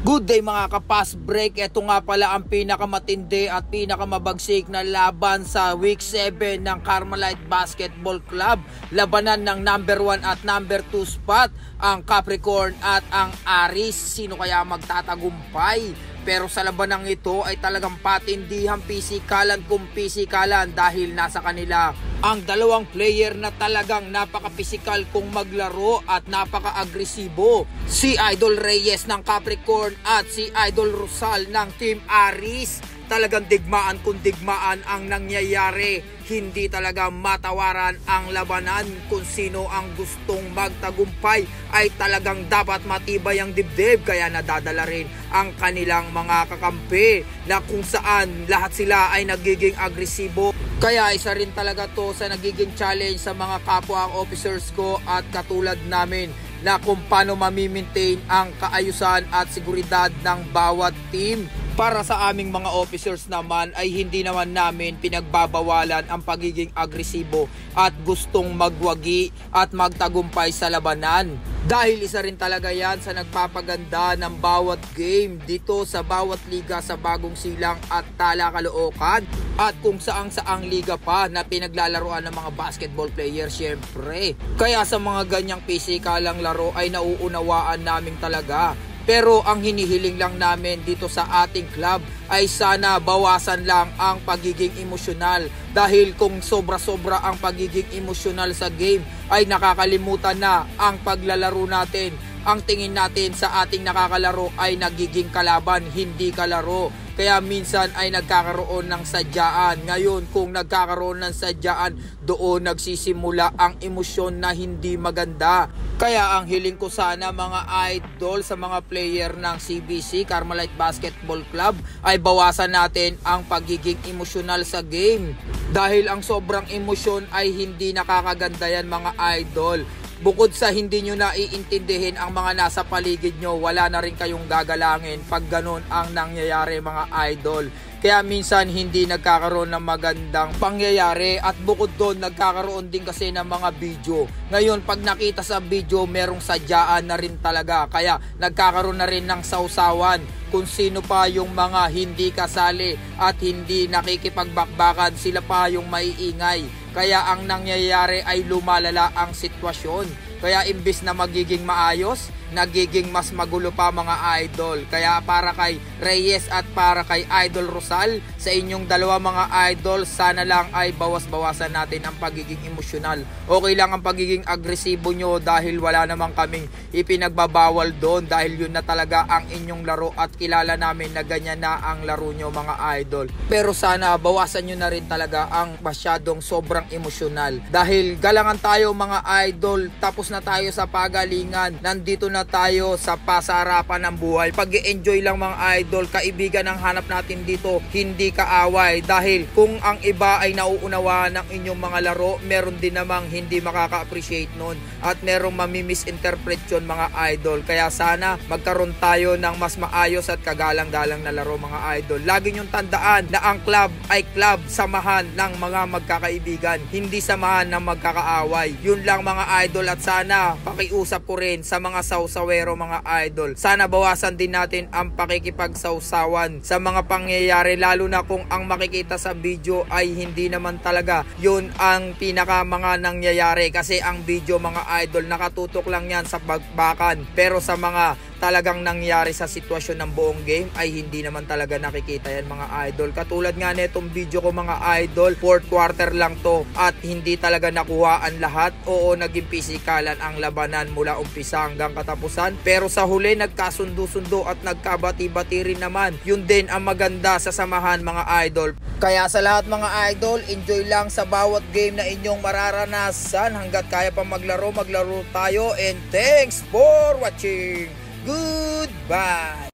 Good day mga kapas break. Ito nga pala ang pinakamatindi at pinakamabagsik na laban sa week 7 ng Carmelite Basketball Club. Labanan ng number 1 at number 2 spot, ang Capricorn at ang Aris. Sino kaya magtatagumpay? Pero sa labanang ito ay talagang patindihan pisikalan kung pisikalan dahil nasa kanila ang dalawang player na talagang napaka-pisikal kung maglaro at napaka-agresibo. Si Idol Reyes ng Capricorn at si Idol Rosal ng Team Aris. Talagang digmaan kung digmaan ang nangyayari. Hindi talaga matawaran ang labanan. Kung sino ang gustong magtagumpay ay talagang dapat matibay ang dibdib. Kaya nadadala rin ang kanilang mga kakampi na kung saan lahat sila ay nagiging agresibo. Kaya isa rin talaga to sa nagiging challenge sa mga kapwa officers ko at katulad namin na kung paano mamimaintain ang kaayusan at seguridad ng bawat team. Para sa aming mga officers naman ay hindi naman namin pinagbabawalan ang pagiging agresibo at gustong magwagi at magtagumpay sa labanan. Dahil isa rin talaga yan sa nagpapaganda ng bawat game dito sa bawat liga sa Bagong Silang at Tala, Caloocan. At kung saang liga pa na pinaglalaroan ng mga basketball players syempre. Kaya sa mga ganyang pisikalang laro ay nauunawaan namin talaga. Pero ang hinihiling lang namin dito sa ating club ay sana bawasan lang ang pagiging emosyonal. Dahil kung sobra-sobra ang pagiging emosyonal sa game ay nakakalimutan na ang paglalaro natin. Ang tingin natin sa ating nakakalaro ay nagiging kalaban, hindi kalaro. Kaya minsan ay nagkakaroon ng sadyaan. Ngayon kung nagkakaroon ng sadyaan, doon nagsisimula ang emosyon na hindi maganda. Kaya ang hiling ko sana mga idol sa mga player ng CBC, Carmelite Basketball Club, ay bawasan natin ang pagiging emosyonal sa game. Dahil ang sobrang emosyon ay hindi nakakaganda yan mga idol. Bukod sa hindi nyo naiintindihin ang mga nasa paligid nyo, wala na rin kayong gagalangin pag ganun ang nangyayari mga idol. Kaya minsan hindi nagkakaroon ng magandang pangyayari at bukod doon nagkakaroon din kasi ng mga video. Ngayon pag nakita sa video merong sadyaan na rin talaga. Kaya nagkakaroon na rin ng sausawan kung sino pa yung mga hindi kasali at hindi nakikipagbakbakan, sila pa yung maiingay. Kaya ang nangyayari ay lumalala ang sitwasyon. Kaya imbis na magiging maayos, nagiging mas magulo pa mga idol. Kaya para kay Reyes at para kay Idol Rosal, sa inyong dalawa mga idol, sana lang ay bawas-bawasan natin ang pagiging emosyonal. Okay lang ang pagiging agresibo nyo dahil wala namang kaming ipinagbabawal doon dahil yun na talaga ang inyong laro at kilala namin na ganyan na ang laro nyo mga idol. Pero sana bawasan nyo na rin talaga ang masyadong sobrang emosyonal. Dahil galangan tayo mga idol, tapos na tayo sa pagalingan, nandito na tayo sa pasarapan ng buhay. Pag-i-enjoy lang mga idol, kaibigan ang hanap natin dito, hindi kaaway. Dahil kung ang iba ay nauunawaan ng inyong mga laro, meron din namang hindi makaka-appreciate nun at merong mamimisinterpret yun mga idol. Kaya sana magkaroon tayo ng mas maayos at kagalang-galang na laro mga idol. Lagi nyong tandaan na ang club ay club, samahan ng mga magkakaibigan, hindi samahan ng magkakaaway. Yun lang mga idol at sana pakiusap ko rin sa mga sawsawero mga idol. Sana bawasan din natin ang pakikipagsawsawan sa mga pangyayari, lalo na kung ang makikita sa video ay hindi naman talaga yun ang pinaka mga nangyayari. Kasi ang video mga idol nakatutok lang yan sa bagbakan. Pero sa mga talagang nangyari sa sitwasyon ng buong game ay hindi naman talaga nakikita yan mga idol. Katulad nga netong video ko mga idol, 4th quarter lang to at hindi talaga nakuhaan lahat. Oo, naging pisikalan ang labanan mula umpisa hanggang katapusan. Pero sa huli nagkasundo-sundo at nagkabati-bati rin naman. Yun din ang maganda sa samahan mga idol. Kaya sa lahat mga idol, enjoy lang sa bawat game na inyong mararanasan. Hanggat kaya pa maglaro tayo, and thanks for watching. Goodbye!